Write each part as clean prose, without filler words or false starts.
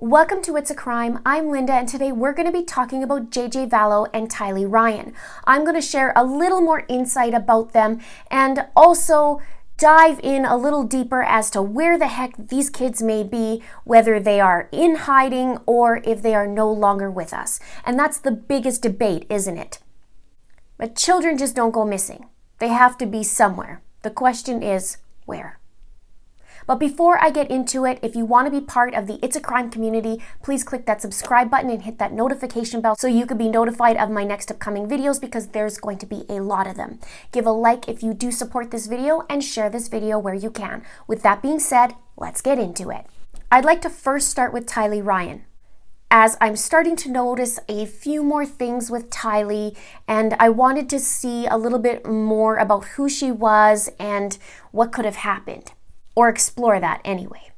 Welcome to It's a Crime. I'm Linda, and today we're going to be talking about JJ Vallow and Tylee Ryan. I'm going to share a little more insight about them and also dive in a little deeper as to where the heck these kids may be, whether they are in hiding or if they are no longer with us. And that's the biggest debate, isn't it? But children just don't go missing. They have to be somewhere. The question is, where? But before I get into it, if you want to be part of the It's a Crime community, please click that subscribe button and hit that notification bell so you can be notified of my next upcoming videos because there's going to be a lot of them. Give a like if you do support this video and share this video where you can. With that being said, let's get into it. I'd like to first start with Tylee Ryan, as I'm starting to notice a few more things with Tylee, and I wanted to see a little bit more about who she was and what could have happened. Or explore that anyway.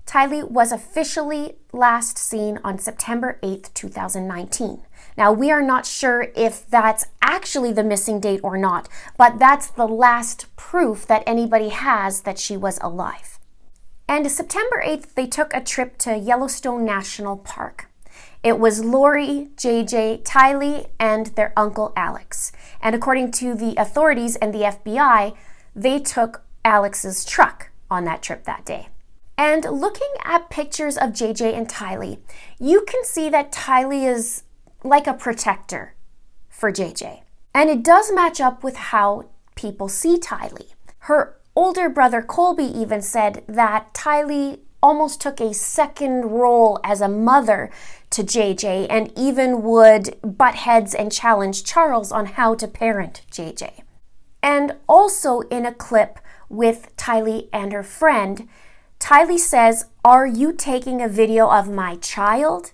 Tylee was officially last seen on September 8th, 2019. Now, we are not sure if that's actually the missing date or not, but that's the last proof that anybody has that she was alive. And September 8th, they took a trip to Yellowstone National Park. It was Lori, JJ, Tylee, and their uncle Alex. And according to the authorities and the FBI, they took Alex's truck on that trip that day. And looking at pictures of JJ and Tylee, you can see that Tylee is like a protector for JJ. And it does match up with how people see Tylee. Her older brother Colby even said that Tylee almost took a second role as a mother to JJ and even would butt heads and challenge Charles on how to parent JJ. And also in a clip with Tylee and her friend, Tylee says, "Are you taking a video of my child?"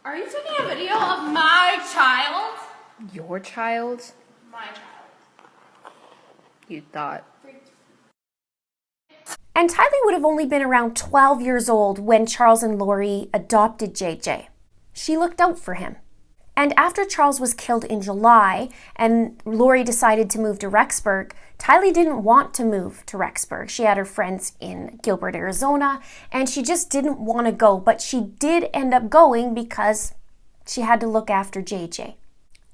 Are you taking a video of my child? Your child? My child. You thought. And Tylee would have only been around 12 years old when Charles and Lori adopted JJ. She looked out for him. And after Charles was killed in July and Lori decided to move to Rexburg, Tylee didn't want to move to Rexburg. She had her friends in Gilbert, Arizona, and she just didn't want to go. But she did end up going because she had to look after JJ,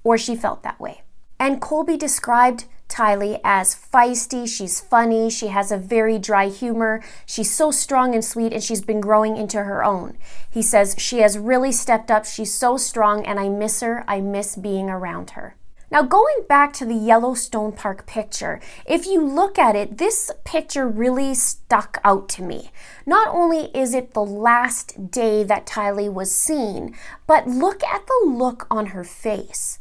or she felt that way. And Colby described Tylee as feisty, she's funny, she has a very dry humor, she's so strong and sweet, and she's been growing into her own. He says, "She has really stepped up, she's so strong, and I miss her, I miss being around her." Now, going back to the Yellowstone Park picture, if you look at it, this picture really stuck out to me. Not only is it the last day that Tylee was seen, but look at the look on her face.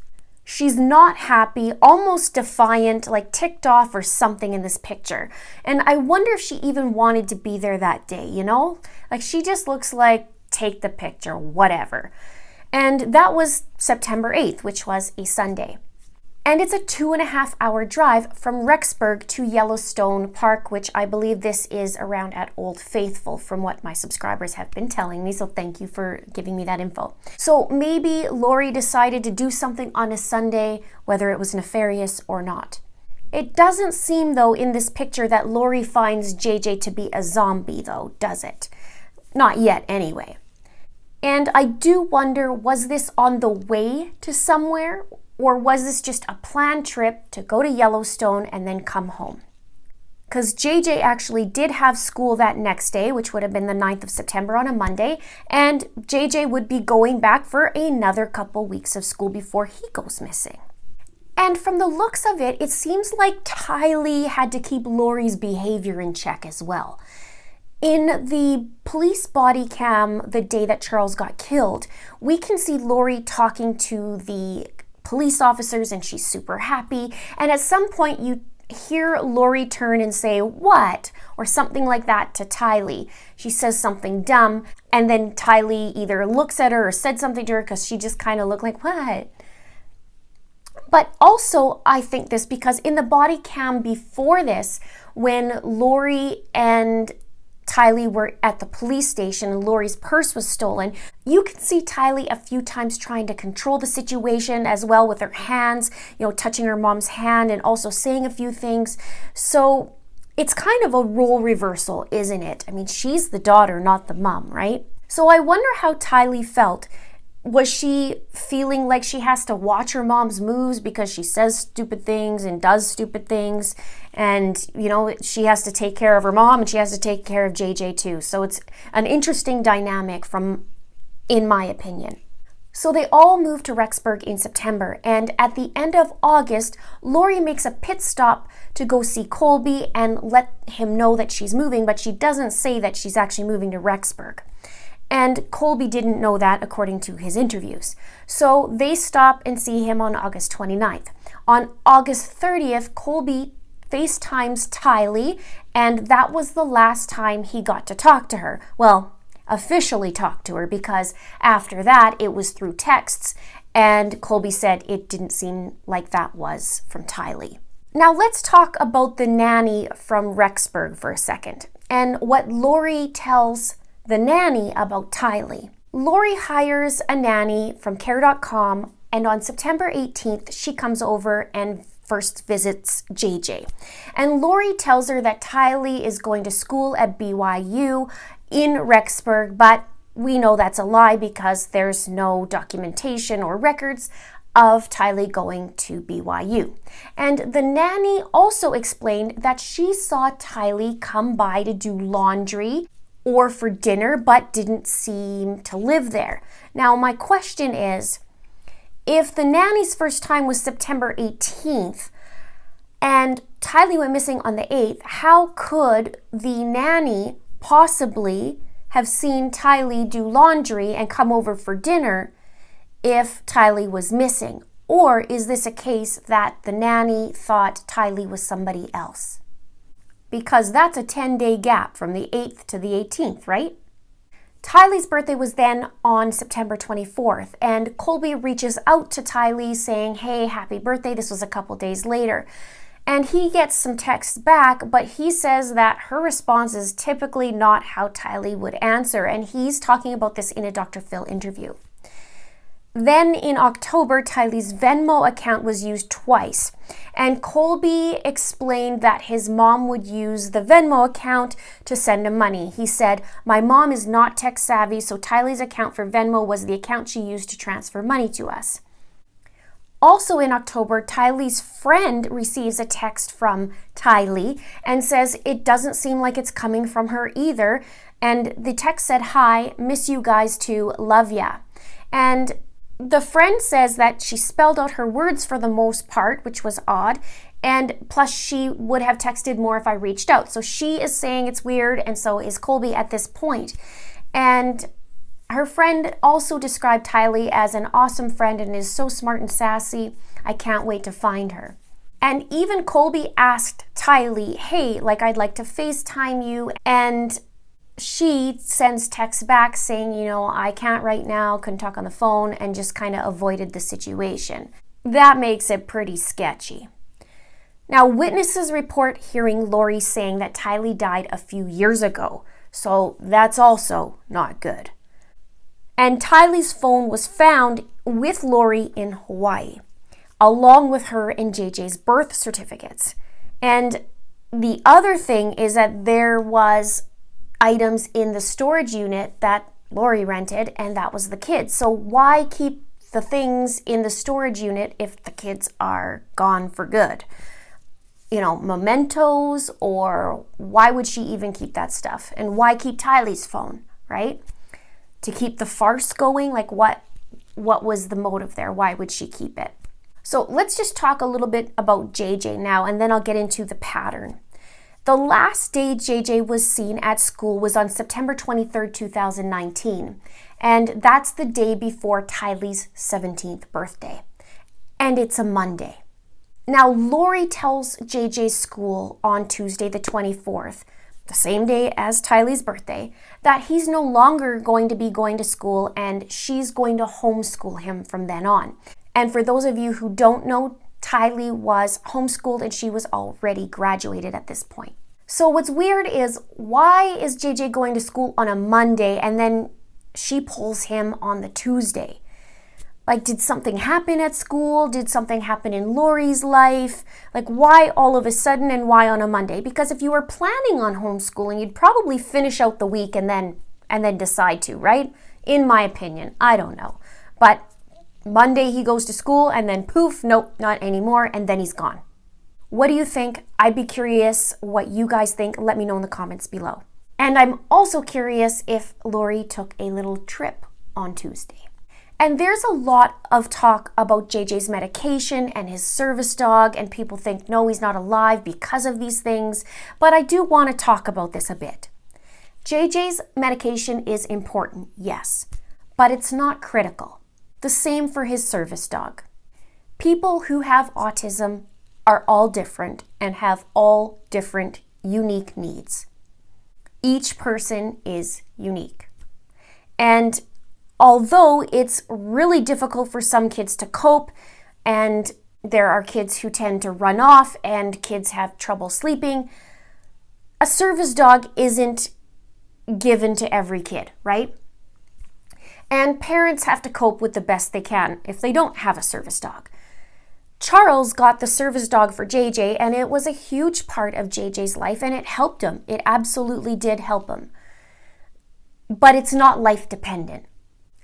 She's not happy, almost defiant, like ticked off or something in this picture. And I wonder if she even wanted to be there that day, you know? Like she just looks like, take the picture, whatever. And that was September 8th, which was a Sunday. And it's a 2.5-hour drive from Rexburg to Yellowstone Park, which I believe this is around at Old Faithful from what my subscribers have been telling me. So thank you for giving me that info. So maybe Lori decided to do something on a Sunday, whether it was nefarious or not. It doesn't seem though in this picture that Lori finds JJ to be a zombie though, does it? Not yet anyway. And I do wonder, was this on the way to somewhere? Or was this just a planned trip to go to Yellowstone and then come home? Because JJ actually did have school that next day, which would have been the 9th of September on a Monday, and JJ would be going back for another couple weeks of school before he goes missing. And from the looks of it, it seems like Tylee had to keep Lori's behavior in check as well. In the police body cam the day that Charles got killed, we can see Lori talking to the police officers and she's super happy, and at some point you hear Lori turn and say "what?" or something like that to Tylee. She says something dumb and then Tylee either looks at her or said something to her because she just kind of looked like "what?" But also I think this because in the body cam before this, when Lori and Tylee were at the police station and Lori's purse was stolen, you can see Tylee a few times trying to control the situation as well with her hands, touching her mom's hand and also saying a few things. So It's kind of a role reversal, isn't it? I mean, she's the daughter, not the mom, right? So I wonder how Tylee felt. Was she feeling like she has to watch her mom's moves because she says stupid things and does stupid things? And, you know, she has to take care of her mom and she has to take care of JJ too. So it's an interesting dynamic in my opinion. So they all moved to Rexburg in September, and at the end of August, Lori makes a pit stop to go see Colby and let him know that she's moving, but she doesn't say that she's actually moving to Rexburg. And Colby didn't know that according to his interviews. So they stop and see him on August 29th. On August 30th, Colby FaceTimes Tylee, and that was the last time he got to talk to her. Well, officially talk to her, because after that it was through texts, and Colby said it didn't seem like that was from Tylee. Now let's talk about the nanny from Rexburg for a second and what Lori tells the nanny about Tylee. Lori hires a nanny from care.com, and on September 18th she comes over and first visits JJ. And Lori tells her that Tylee is going to school at BYU in Rexburg, but we know that's a lie because there's no documentation or records of Tylee going to BYU. And the nanny also explained that she saw Tylee come by to do laundry or for dinner, but didn't seem to live there. Now, my question is, if the nanny's first time was September 18th and Tylee went missing on the 8th, how could the nanny possibly have seen Tylee do laundry and come over for dinner if Tylee was missing? Or is this a case that the nanny thought Tylee was somebody else? Because that's a 10-day gap from the 8th to the 18th, right? Tylee's birthday was then on September 24th, and Colby reaches out to Tylee saying, hey, happy birthday. This was a couple days later. And he gets some texts back, but he says that her response is typically not how Tylee would answer, and he's talking about this in a Dr. Phil interview. Then in October, Tylee's Venmo account was used twice, and Colby explained that his mom would use the Venmo account to send him money. He said, my mom is not tech savvy, so Tylee's account for Venmo was the account she used to transfer money to us. Also in October, Tylee's friend receives a text from Tylee and says it doesn't seem like it's coming from her either. And the text said, hi, miss you guys too, love ya. And the friend says that she spelled out her words for the most part, which was odd. And plus she would have texted more if I reached out. So she is saying it's weird, and so is Colby at this point. And her friend also described Tylee as an awesome friend and is so smart and sassy. I can't wait to find her. And even Colby asked Tylee, hey, I'd like to FaceTime you. And she sends texts back saying, I can't right now, couldn't talk on the phone, and just kind of avoided the situation. That makes it pretty sketchy. Now, witnesses report hearing Lori saying that Tylee died a few years ago. So that's also not good. And Tylee's phone was found with Lori in Hawaii, along with her and JJ's birth certificates. And the other thing is that there was items in the storage unit that Lori rented, and that was the kids. So why keep the things in the storage unit if the kids are gone for good? Mementos, or why would she even keep that stuff? And why keep Tylee's phone, right? To keep the farce going? What was the motive there? Why would she keep it? So let's just talk a little bit about JJ now, and then I'll get into the pattern. The last day JJ was seen at school was on September 23rd, 2019. And that's the day before Tylee's 17th birthday. And it's a Monday. Now, Lori tells JJ's school on Tuesday the 24th, the same day as Tylee's birthday, that he's no longer going to be going to school and she's going to homeschool him from then on. And for those of you who don't know, Tylee was homeschooled and she was already graduated at this point. So what's weird is, why is JJ going to school on a Monday and then she pulls him on the Tuesday? Like, did something happen at school? Did something happen in Lori's life? Like, why all of a sudden and why on a Monday? Because if you were planning on homeschooling, you'd probably finish out the week and then decide to, right? In my opinion, I don't know. But Monday he goes to school and then poof, nope, not anymore, and then he's gone. What do you think? I'd be curious what you guys think. Let me know in the comments below. And I'm also curious if Lori took a little trip on Tuesday. And there's a lot of talk about JJ's medication and his service dog, and people think, no, he's not alive because of these things. But I do want to talk about this a bit. JJ's medication is important, yes, but it's not critical. The same for his service dog. People who have autism are all different and have all different unique needs. Each person is unique. And although it's really difficult for some kids to cope, and there are kids who tend to run off and kids have trouble sleeping, a service dog isn't given to every kid, right? And parents have to cope with the best they can if they don't have a service dog. Charles got the service dog for JJ, and it was a huge part of JJ's life, and it helped him. It absolutely did help him. But it's not life dependent.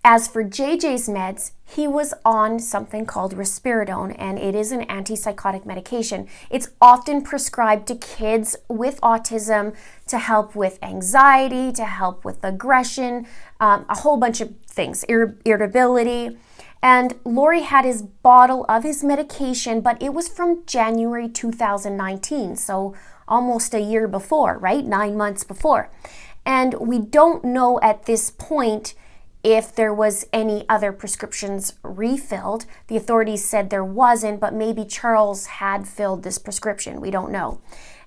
As for JJ's meds, he was on something called risperidone, and it is an antipsychotic medication. It's often prescribed to kids with autism to help with anxiety, to help with aggression, a whole bunch of things, irritability. And Lori had his bottle of his medication, but it was from January 2019, so almost a year before, right? 9 months before. And we don't know at this point if there was any other prescriptions refilled. The authorities said there wasn't, but maybe Charles had filled this prescription. We don't know.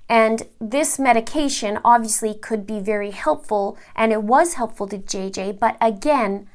And this medication obviously could be very helpful, and it was helpful to JJ, but again,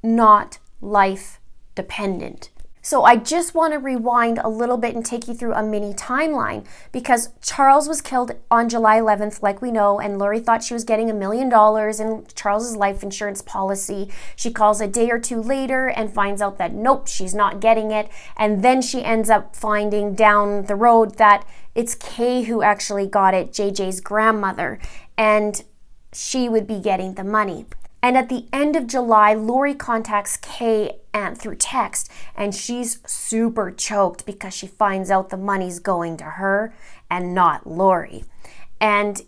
not life dependent. So I just want to rewind a little bit and take you through a mini timeline, because Charles was killed on July 11th, like we know, and Lori thought she was getting $1 million in Charles's life insurance policy. She calls a day or two later and finds out that nope, she's not getting it. And then she ends up finding down the road that it's Kay who actually got it, JJ's grandmother, and she would be getting the money. And at the end of July, Lori contacts Kay through text, and she's super choked because she finds out the money's going to her and not Lori. And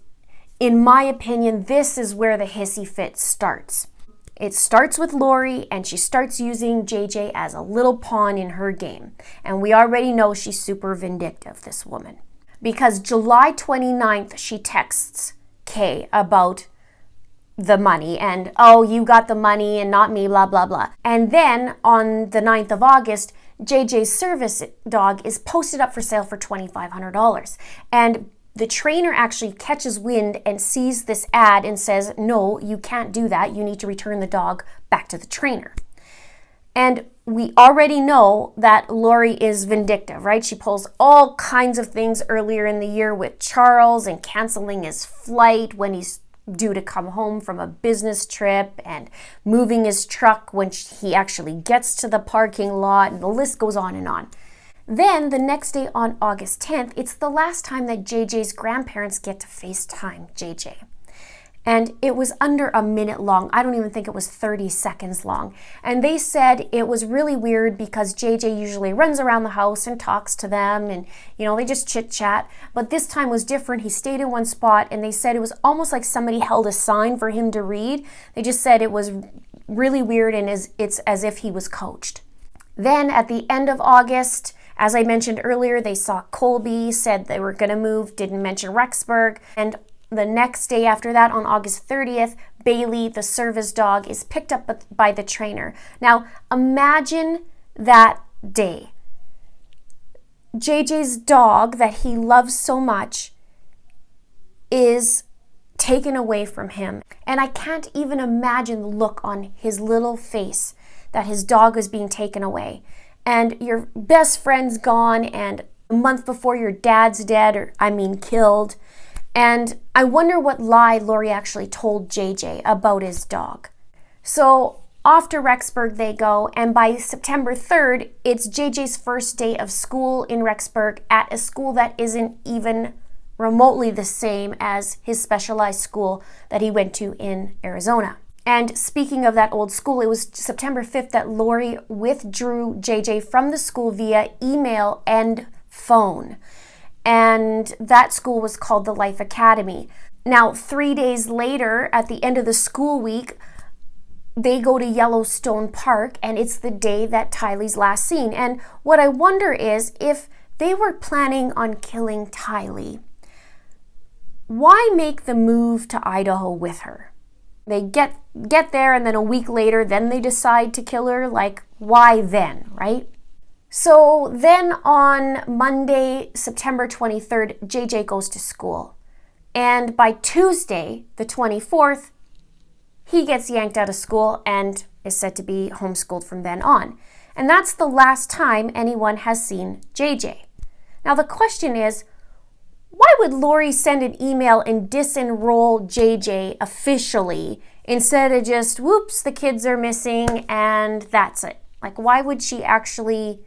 in my opinion, this is where the hissy fit starts. It starts with Lori, and she starts using JJ as a little pawn in her game. And we already know she's super vindictive, this woman. Because July 29th, she texts Kay about the money and, oh, you got the money and not me, blah, blah, blah. And then on the 9th of August, JJ's service dog is posted up for sale for $2,500. And the trainer actually catches wind and sees this ad and says, no, you can't do that. You need to return the dog back to the trainer. And we already know that Lori is vindictive, right? She pulls all kinds of things earlier in the year with Charles and canceling his flight when he's due to come home from a business trip, and moving his truck when he actually gets to the parking lot, and the list goes on and on. Then the next day on August 10th, it's the last time that JJ's grandparents get to FaceTime JJ. And it was under a minute long. I don't even think it was 30 seconds long. And they said it was really weird because JJ usually runs around the house and talks to them, and they just chit chat. But this time was different. He stayed in one spot, and they said it was almost like somebody held a sign for him to read. They just said it was really weird, and it's as if he was coached. Then at the end of August, as I mentioned earlier, they saw Colby, said they were going to move, didn't mention Rexburg. And the next day after that, on August 30th, Bailey, the service dog, is picked up by the trainer. Now, imagine that day. JJ's dog that he loves so much is taken away from him. And I can't even imagine the look on his little face that his dog was being taken away. And your best friend's gone, and a month before your dad's dead, killed. And I wonder what lie Lori actually told JJ about his dog. So Off to Rexburg they go, and by September 3rd, it's JJ's first day of school in Rexburg at a school that isn't even remotely the same as his specialized school that he went to in Arizona. And speaking of that old school, it was September 5th that Lori withdrew JJ from the school via email and phone. And that school was called the Life Academy. Now, 3 days later, at the end of the school week, they go to Yellowstone Park, and it's the day that Tylee's last seen. And what I wonder is, if they were planning on killing Tylee, why make the move to Idaho with her? They get there, and then a week later, then they decide to kill her. Like, why then, right? So then on Monday, September 23rd, JJ goes to school. And by Tuesday, the 24th, he gets yanked out of school and is said to be homeschooled from then on. And that's the last time anyone has seen JJ. Now the question is, why would Lori send an email and disenroll JJ officially instead of just, whoops, the kids are missing and that's it? Like, why would she actually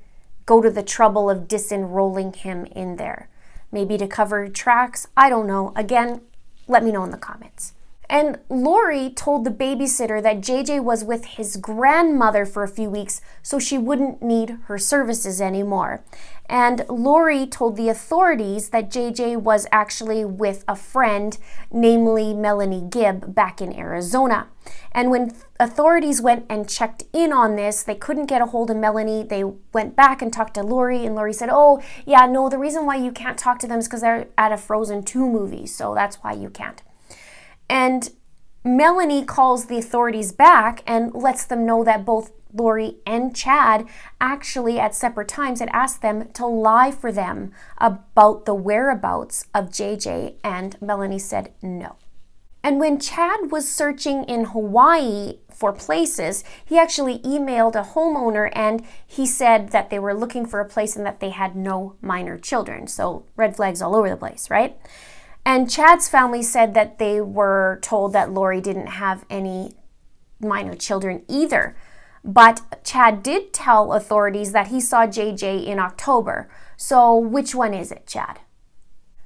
go to the trouble of disenrolling him in there? Maybe to cover tracks? I don't know. Again, let me know in the comments. And Lori told the babysitter that JJ was with his grandmother for a few weeks so she wouldn't need her services anymore. And Lori told the authorities that JJ was actually with a friend, namely Melanie Gibb, back in Arizona. And when authorities went and checked in on this, they couldn't get a hold of Melanie. They went back and talked to Lori, and Lori said, oh, yeah, no, the reason why you can't talk to them is because they're at a Frozen 2 movie, so that's why you can't. And Melanie calls the authorities back and lets them know that both Lori and Chad actually at separate times had asked them to lie for them about the whereabouts of JJ, and Melanie said no. And when Chad was searching in Hawaii for places, he actually emailed a homeowner and he said that they were looking for a place and that they had no minor children. So red flags all over the place, right? And Chad's family said that they were told that Lori didn't have any minor children either. But Chad did tell authorities that he saw JJ in October. So which one is it, Chad?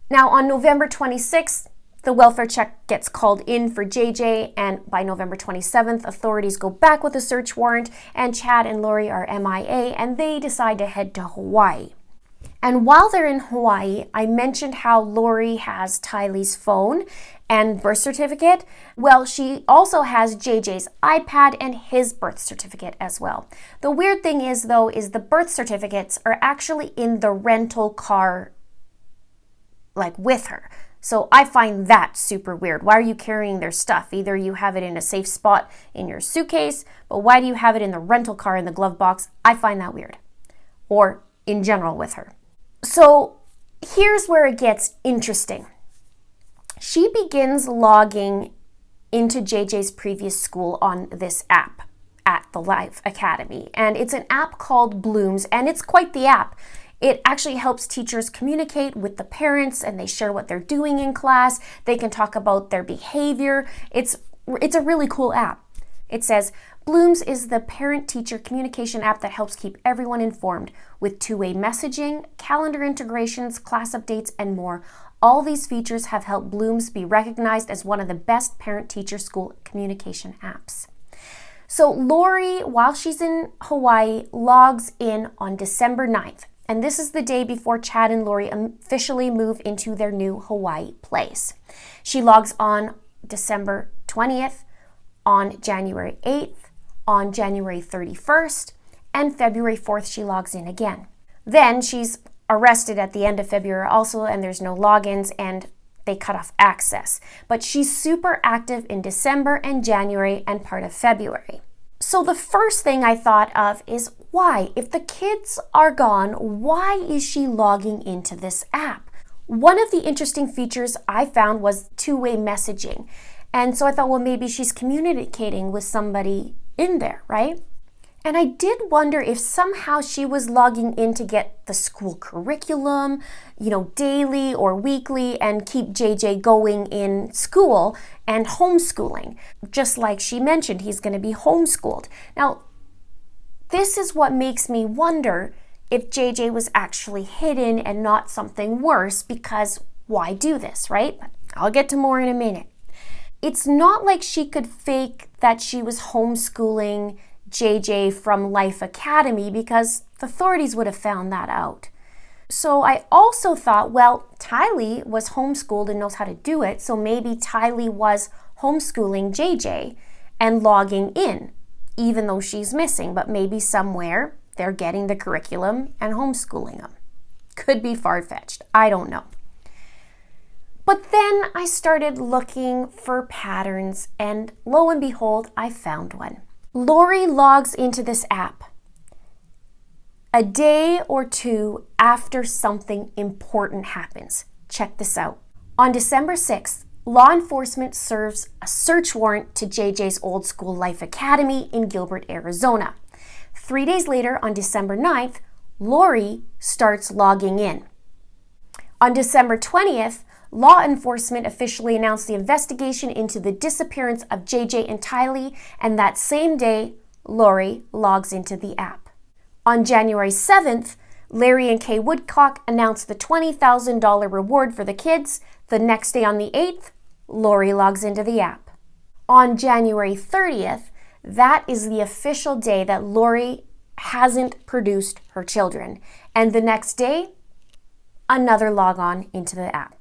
Now on November 26th, the welfare check gets called in for JJ, and by November 27th, authorities go back with a search warrant, and Chad and Lori are MIA, and they decide to head to Hawaii. And while they're in Hawaii, I mentioned how Lori has Tylee's phone and birth certificate. Well, she also has JJ's iPad and his birth certificate as well. The weird thing is, though, is the birth certificates are actually in the rental car, like with her. So I find that super weird. Why are you carrying their stuff? Either you have it in a safe spot in your suitcase, but why do you have it in the rental car in the glove box? I find that weird. Or in general with her. So here's where it gets interesting. She begins logging into JJ's previous school on this app at the Life Academy. And it's an app called Blooms, and it's quite the app. It actually helps teachers communicate with the parents, and they share what they're doing in class. They can talk about their behavior. It's a really cool app. It says, Blooms is the parent-teacher communication app that helps keep everyone informed with two-way messaging, calendar integrations, class updates, and more. All these features have helped Blooms be recognized as one of the best parent-teacher school communication apps. So Lori, while she's in Hawaii, logs in on December 9th. And this is the day before Chad and Lori officially move into their new Hawaii place. She logs on December 20th, on January 8th, on January 31st, and February 4th she logs in again. Then she's arrested at the end of February also, and there's no logins, and they cut off access. But she's super active in December and January and part of February. So the first thing I thought of is, why? If the kids are gone, why is she logging into this app? One of the interesting features I found was two-way messaging. And so I thought, well, maybe she's communicating with somebody in there, right? And I did wonder if somehow she was logging in to get the school curriculum, daily or weekly, and keep JJ going in school and homeschooling. Just like she mentioned, he's going to be homeschooled. Now, this is what makes me wonder if JJ was actually hidden and not something worse, because why do this, right? I'll get to more in a minute. It's not like she could fake that she was homeschooling JJ from Life Academy, because the authorities would have found that out. So I also thought, well, Tylee was homeschooled and knows how to do it, so maybe Tylee was homeschooling JJ and logging in, even though she's missing, but maybe somewhere they're getting the curriculum and homeschooling them. Could be far-fetched, I don't know. But then I started looking for patterns, and lo and behold, I found one. Lori logs into this app a day or two after something important happens. Check this out. On December 6th, law enforcement serves a search warrant to JJ's old school Life Academy in Gilbert, Arizona. 3 days later, on December 9th, Lori starts logging in. On December 20th, law enforcement officially announced the investigation into the disappearance of JJ and Tylee, and that same day, Lori logs into the app. On January 7th, Larry and Kay Woodcock announced the $20,000 reward for the kids. The next day, on the 8th, Lori logs into the app. On January 30th, that is the official day that Lori hasn't produced her children. And the next day, another log on into the app.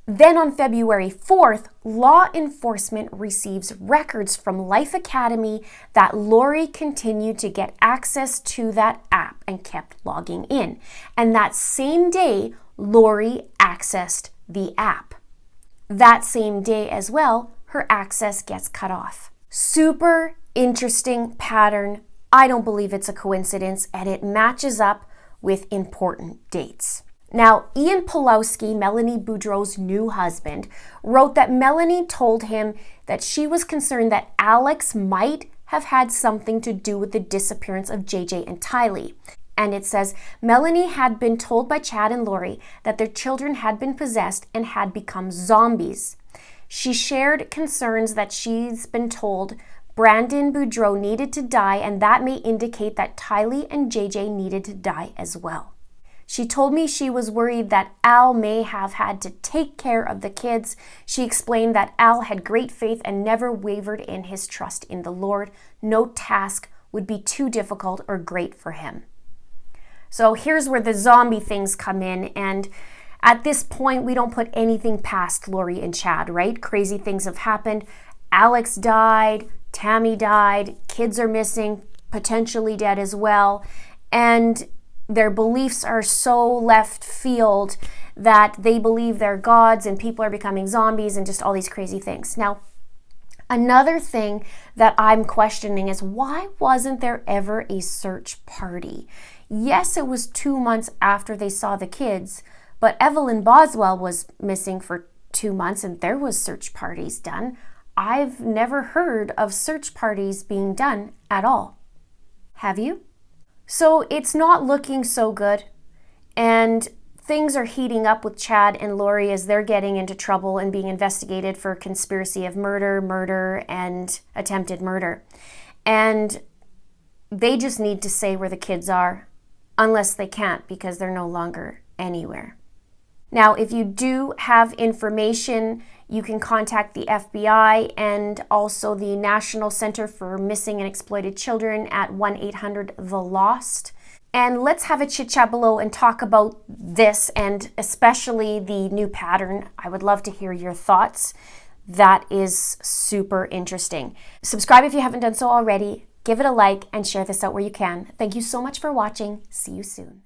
Then on February 4th, law enforcement receives records from Life Academy that Lori continued to get access to that app and kept logging in. And that same day, Lori accessed the app. That same day as well, her access gets cut off. Super interesting pattern. I don't believe it's a coincidence, and it matches up with important dates. Now, Ian Pulowski, Melanie Boudreau's new husband, wrote that Melanie told him that she was concerned that Alex might have had something to do with the disappearance of JJ and Tylee. And it says, Melanie had been told by Chad and Lori that their children had been possessed and had become zombies. She shared concerns that she's been told Brandon Boudreau needed to die, and that may indicate that Tylee and JJ needed to die as well. She told me she was worried that Al may have had to take care of the kids. She explained that Al had great faith and never wavered in his trust in the Lord. No task would be too difficult or great for him. So here's where the zombie things come in, and at this point, we don't put anything past Lori and Chad, right? Crazy things have happened. Alex died, Tammy died, kids are missing, potentially dead as well, and their beliefs are so left field that they believe they're gods and people are becoming zombies and just all these crazy things. Now, another thing that I'm questioning is, why wasn't there ever a search party? Yes, it was 2 months after they saw the kids, but Evelyn Boswell was missing for 2 months and there was search parties done. I've never heard of search parties being done at all. Have you? So it's not looking so good, and things are heating up with Chad and Lori as they're getting into trouble and being investigated for conspiracy of murder, and attempted murder. And they just need to say where the kids are, unless they can't because they're no longer anywhere. Now, if you do have information, you can contact the FBI and also the National Center for Missing and Exploited Children at 1-800-THE-LOST. And let's have a chit-chat below and talk about this, and especially the new pattern. I would love to hear your thoughts. That is super interesting. Subscribe if you haven't done so already. Give it a like and share this out where you can. Thank you so much for watching. See you soon.